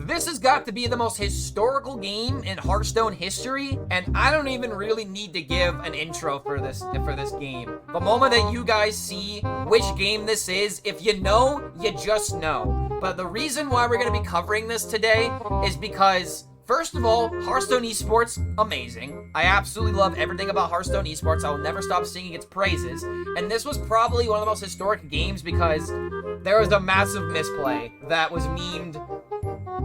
This has got to be the most historical game in Hearthstone history, and I don't even really need to give an intro for this game. The moment that you guys see which game this is, if you know, you just know. But the reason why we're going to be covering this today is because, first of all, Hearthstone Esports, amazing. I absolutely love everything about Hearthstone Esports. I will never stop singing its praises. And this was probably one of the most historic games because there was a massive misplay that was memed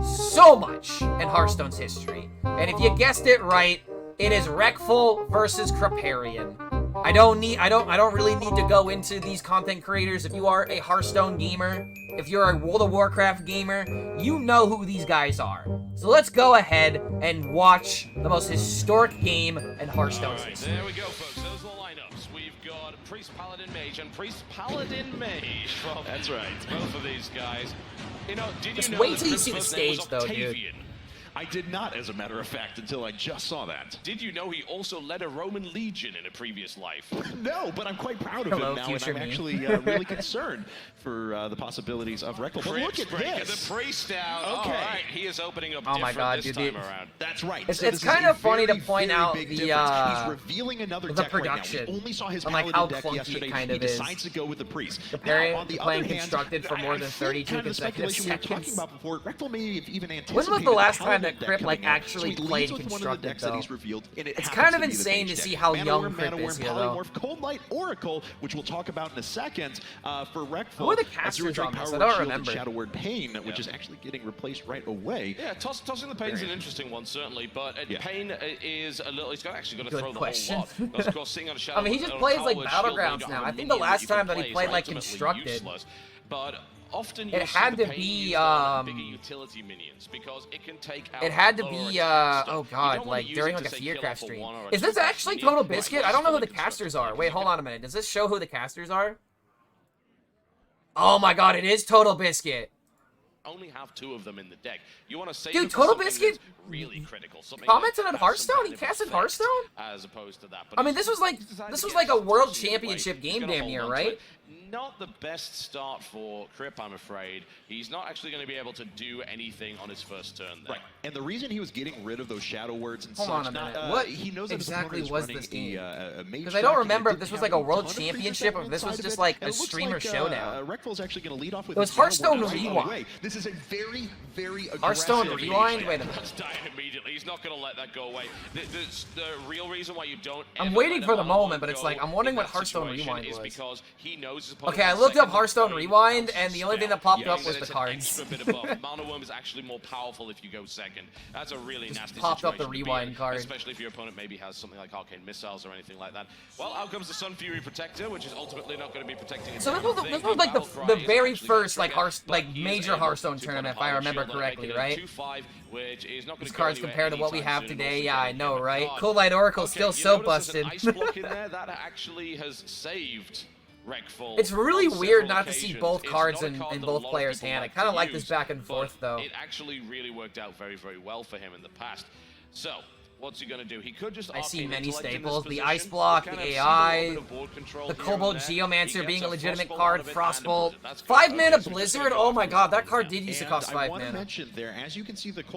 so much in Hearthstone's history. And if you guessed it right, it is Reckful versus Krip. I don't really need to go into these content creators. If you are a Hearthstone gamer, if you're a World of Warcraft gamer, you know who these guys are. So let's go ahead and watch the most historic game in Hearthstone's history. There we go, folks. Those are the lineups. We've got Priest, Paladin, Mage, and Priest, Paladin, Mage. From That's right. Both of these guys. You know, did you know wait till you see the stage, though, dude. I did not, as a matter of fact, until I just saw that. Did you know he also led a Roman legion in a previous life? No, but I'm quite proud of him now, and I'm actually really concerned for the possibilities of Reckful. But look at this. The priest down. Okay. All right, he is opening up my God, this time around. That's right. It's kind of funny to point out he's revealing another the deck production. Right now. We only saw his and like Paladin how deck clunky yesterday. it kind of he is. decides to go with the priest. Comparing now, on the playing other hand, constructed for more than 32 kind of consecutive speculation we were seconds. talking about before. Reckful may have even anticipated. When was the last time that Paladin Krip like deck coming out. actually So he played leads with one of the constructed decks that though? he's revealed, and it It's happens kind of to be the insane Mage to see deck. how Mana young Worm, Krip Mana is Worm, here, though. Polymorph, Cold Light, Oracle, which we'll talk about in a second. For Reckful, Who are the casters on this? I don't remember. Shadow Word Pain, which is actually getting replaced right away. Yeah, tossing the Pain's an interesting one, certainly, but Pain is a little. He's actually got to throw the question. whole lot. Because, of course, sitting on a Shadow I mean, he just plays like Battlegrounds now. I think the last time that he played like constructed, but often it had to be bigger utility minions because it can take out. It had to be oh god, like during like a Fearcraft stream. Is this actually Total Biscuit? I don't know who the casters are. Wait, hold on a minute. Does this show who the casters are? Oh my god, it is Total Biscuit. Only have 2 of them in the deck. You want to say, dude, Total Biscuit really critical. Commented on Hearthstone. He casted Hearthstone. As opposed to that. But I mean, this was like a world championship game damn near, right? Not the best start for Krip, I'm afraid. He's not actually going to be able to do anything on his first turn there. Right, and the reason he was getting rid of those shadow words and Hold on a minute. What he knows exactly was this game? Because I don't remember if this was like a world championship or if this was just like a streamer showdown. Reckful's actually going to lead off with it was Hearthstone Rewind. This is a very, very aggressive Hearthstone Rewind? Wait a minute. That's dying immediately. He's not going to let that go away. The real reason why you don't. I'm waiting for the moment, but it's like I'm wondering what Hearthstone Rewind was. Because he knows okay, I looked up Hearthstone Rewind, and the only thing that popped up was the cards. Mana Worm is actually more powerful if you go second. That's a really nasty popped up the situation Rewind card. Especially if your opponent maybe has something like Arcane Missiles or anything like that. Well, out comes the Sun Fury Protector, which is ultimately not going to be protecting. So this was like the very first like major Hearthstone tournament, if I remember correctly, right? These cards compared to what we have today, yeah, I know, right? Cold Light Oracle still so busted. Ice block in there that actually has saved Reckful. It's really weird not to see both cards in both players' hand. I kind of like this back and forth, though. It actually really worked out very, very well for him in the past. So, what's he going to do? He could just. I see many staples: the Ice Block, the AI, the Cobalt Geomancer being a legitimate card, Frostbolt, 5-mana Blizzard. Oh my god, that card did used to cost 5 mana.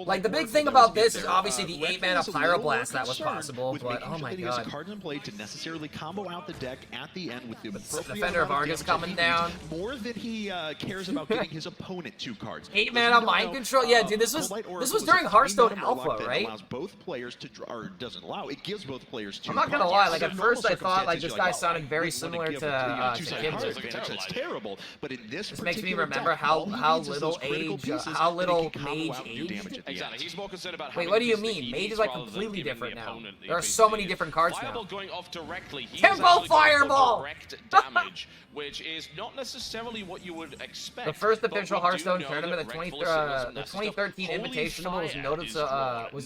Like the big thing about this is obviously the 8-mana Pyroblast that was possible, but oh my god. Cards in play to necessarily combo out the deck at the end with the Defender of Argus coming down. More than he cares about getting his opponent 2 cards. 8-mana Mind Control. Yeah, dude, this was during Hearthstone Alpha, right? Allows both players to or doesn't allow. It gives both players 2 I'm not gonna lie, like at first I thought like this guy sounded very similar to Kimber. That's terrible, but in this makes me remember how little Mage aged. Exactly. He's more concerned about. Wait, what do you mean? Mage is like completely different now. There are so many different cards now. Going off directly. Tempo Fireball! Direct damage, which is not necessarily what you would expect. The first official Hearthstone tournament, the 2013 Invitational, was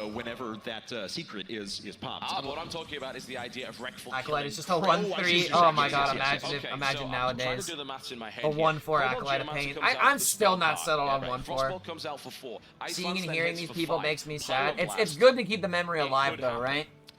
whenever that secret is popped. Ah, but what I'm talking about is the idea of Reckful. Acolyte is just a 1-3. Oh my god, imagine so nowadays. I'm trying to do the maths in my head A here. 1-4 Acolyte of Pain. I'm still not settled on 1-4. Crossbow comes out for 4. Seeing Icelands and then hearing hits these for people 5. makes me Pyro sad. It's Blast. good to keep the memory It alive could though, happen. right?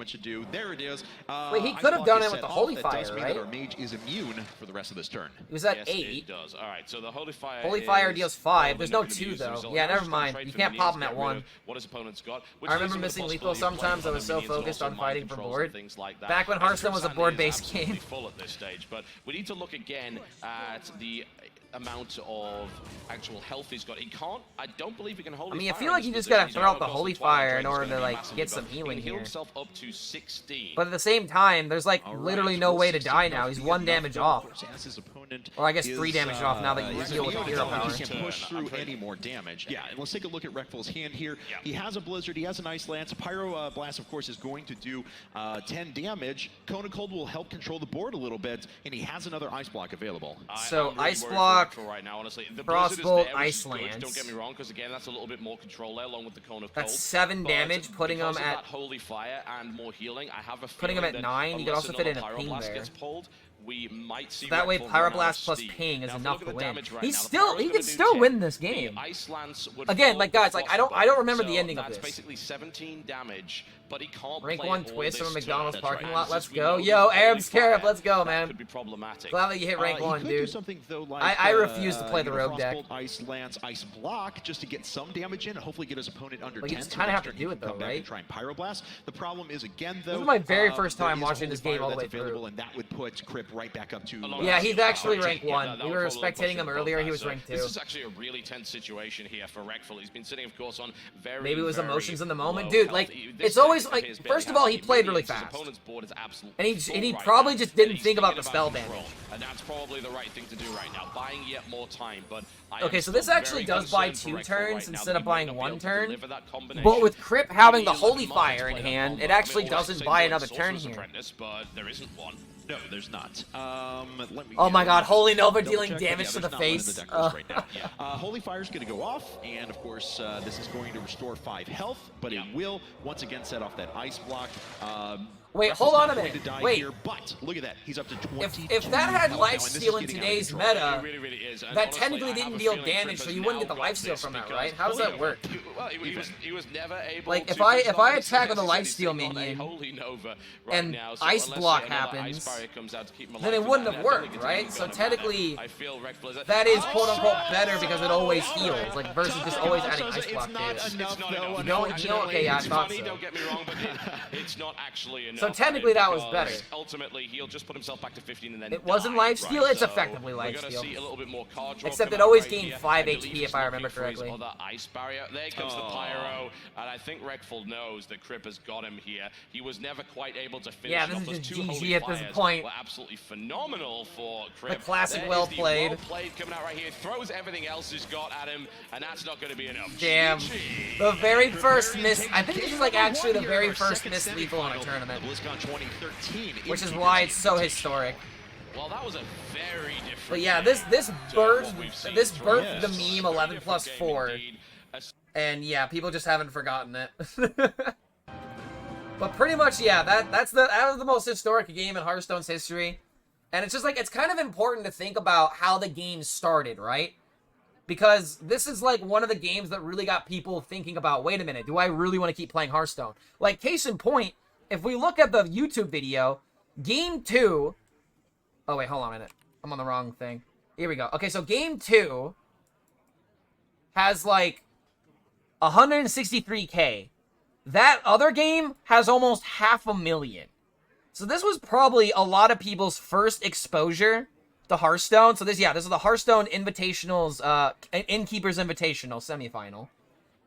moment should do. There it is. Wait, he could have done it with the Holy Fire, does mean right? that our mage is immune for the rest of this turn. He was at Yes, 8. it does. All right, so the Holy Fire. Holy Fire deals 5. There's no gonna be 2 used as a though. result. Yeah, Now never just mind. trade You for can't minions, pop him get at rid 1. of what his opponent's got, which I leaves remember him with the missing lethal possibility of sometimes. I playing was so other minions and focused also on mind fighting for controls board. and things like that. Back when And Hearthstone was a Krip's hand board-based is absolutely game. full at this stage, but we need to look again at the amount of actual health he's got. He can't, I don't believe he can hold. I mean, his I fire feel in like you this just gotta position. throw out He's the got holy Twilight fire in Dragon's order gonna to be like massively get some buffed. He healing can heal here. himself up to 16. But at the same time, there's like literally no way to die now. He's 1 damage off. Or I guess 3 damage off now that you heal with hero power. He can't push through any more damage. Yeah, and let's take a look at Reckful's hand here. Yeah. He has a Blizzard, he has an Ice Lance. Pyro Blast, of course, is going to do 10 damage. Cone of Cold will help control the board a little bit, and he has another Ice Block available. So I'm really Ice worried Block, for right now, honestly. The Frostbolt, Blizzard is there, which Ice is good, Lance. Don't get me wrong, because again, that's a little bit more control there, along with the Cone of Cold. That's 7 But damage, putting him because of at... that Holy Fire and more healing, I have a Putting him feeling at that 9, you could unless also fit in a another ping Pyroblast there. gets pulled, we might see That way, Reckful run out of Pyroblast plus steam. ping is Now, if enough you to look at the win. damage right He's now, the still, Pyro's he gonna can do still 10. win this game. The Ice Lance would Again, fall like guys, like I don't Frostbolt. remember the So ending of that's this. basically 17 damage, but he can't Rank play 1 all twist this from a McDonald's turn. parking That's lot. right. Let's Since we go. know Yo, the Arab's Holy Carib, Fire, let's go, that man. could be problematic. Glad that you hit rank He 1, could dude. do something, though, like, I refuse to play the you know, rogue deck. Frostbolt, Ice Lance, Ice Block, just to get some damage in and hopefully get his opponent under Like, you 10. just so kinda next have to turn he do can it, though, come back right? and try and Pyroblast. The problem is, again, though, This is my very first there time is a watching Holy this game Fire all the that's way available, through. and that would put Krip right back up to... Yeah, he's actually Yeah, rank 1. that We would were probably spectating him push earlier, above he that. was So rank 2. This is actually a really tense situation here for Reckful. He's been sitting, of course, on very, Maybe it was very emotions in the moment. low Dude, health. like, This it's always, deck like, appears barely first of has all, he any played really minions. His fast. opponent's board is absolutely And full he right probably now. just And didn't he's think about thinking the spell control. damage. And that's probably the right thing to do right now, buying yet more time. But I Okay, am so this still actually very does buy concerned 2 for Reckful turns right now instead that of he might buying not be 1 able to turn. deliver that combination. But with Krip having the He Holy might Fire in play that hand, combo. it actually I mean, all I doesn't say buy is another turn Sorcerer's here. Apprentice, but there isn't one. No, there's not. Let me Oh my god, Holy Nova double dealing check, but damage yeah, to the there's not one in face. deck list right now. Holy Fire's going to go off, and of course, this is going to restore 5 health, but it will once again set off that Ice Block. Wait, Reckful's hold on not a going minute. to die Wait. here, but look at that. He's up to 22. If that had health now, and this is lifesteal in getting out of today's control. meta, It really is. And that honestly, technically I have didn't a deal feeling damage, Krip so has you wouldn't now get the got lifesteal this from that, because right? How does that work? Well, he was never able Like, to. if I there's not any attack with a success lifesteal in hitting on a minion, Holy Nova right and now, so Ice unless Block another happens, Ice Barrier comes out to keep him then it alive, wouldn't I have don't worked, think it's right? even So gonna matter. technically, I feel Reckful is that is quote-unquote better because it always heals, like, versus just always adding Ice Block It's not damage. enough, though, You don't, okay, yeah, I It's thought funny, so. don't get me wrong, but it's not actually enough. So technically that was because better. Ultimately, he'll just put himself back to 15 and then It wasn't die, lifesteal, right? it's effectively We're gonna lifesteal. see a little bit more card draw Except come it out always right gained here. 5 I believe HP he's if I looking remember for his correctly. other Ice Barrier. There comes the Pyro, and I think Reckful knows that Krip has got him here. He was never quite able to finish. Yeah, him this off. is Those just 2 GG Holy at this Fires point. were absolutely phenomenal for Krip. The classic There well is the played. well played coming out right here. Throws everything else he's got at him, and that's not going to be enough. Damn. GG. The very first miss, I think this is like actually the very first miss lethal in a tournament, BlizzCon 2013, which is why it's so historic. Well, that was a very different. But yeah, game this to birthed what we've seen this from birthed the this. meme Very 11 different plus game 4, indeed. and yeah, people just haven't forgotten it. But pretty much, yeah, that was the most historic game in Hearthstone's history, and it's just like it's kind of important to think about how the game started, right? Because this is like one of the games that really got people thinking about, wait a minute, do I really want to keep playing Hearthstone? Like, case in point, if we look at the YouTube video, Game 2... Oh, wait, hold on a minute. I'm on the wrong thing. Here we go. Okay, so Game 2 has, like, 163K. That other game has almost 500,000. So this was probably a lot of people's first exposure to Hearthstone. So this is the Hearthstone Invitational's, Innkeeper's Invitational semifinal.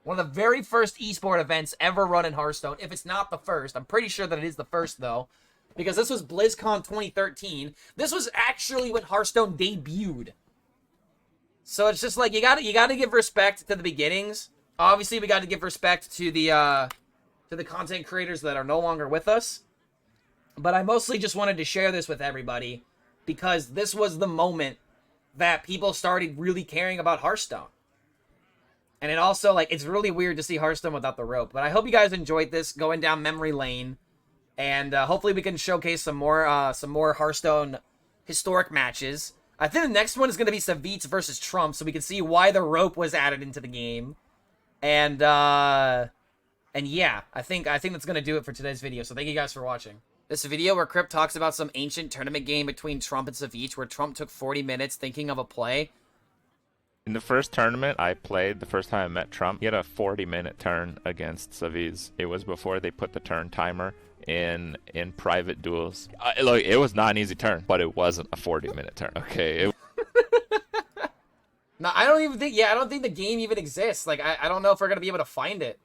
One of the very first esport events ever run in Hearthstone. If it's not the first, I'm pretty sure that it is the first though, because this was BlizzCon 2013. This was actually when Hearthstone debuted. So it's just like you gotta give respect to the beginnings. Obviously, we got to give respect to the content creators that are no longer with us. But I mostly just wanted to share this with everybody because this was the moment that people started really caring about Hearthstone. And it also, like, it's really weird to see Hearthstone without the rope. But I hope you guys enjoyed this, going down memory lane. And hopefully we can showcase some more Hearthstone historic matches. I think the next one is going to be Savitz versus Trump, so we can see why the rope was added into the game. And yeah, I think that's going to do it for today's video. So thank you guys for watching. This video where Krip talks about some ancient tournament game between Trump and Savitz, where Trump took 40 minutes thinking of a play. In the first tournament I played, the first time I met Trump, he had a 40-minute turn against Savitz. It was before they put the turn timer in private duels. Look, it was not an easy turn, but it wasn't a 40-minute turn, okay? No, I don't even think. Yeah, I don't think the game even exists. Like, I don't know if we're gonna be able to find it.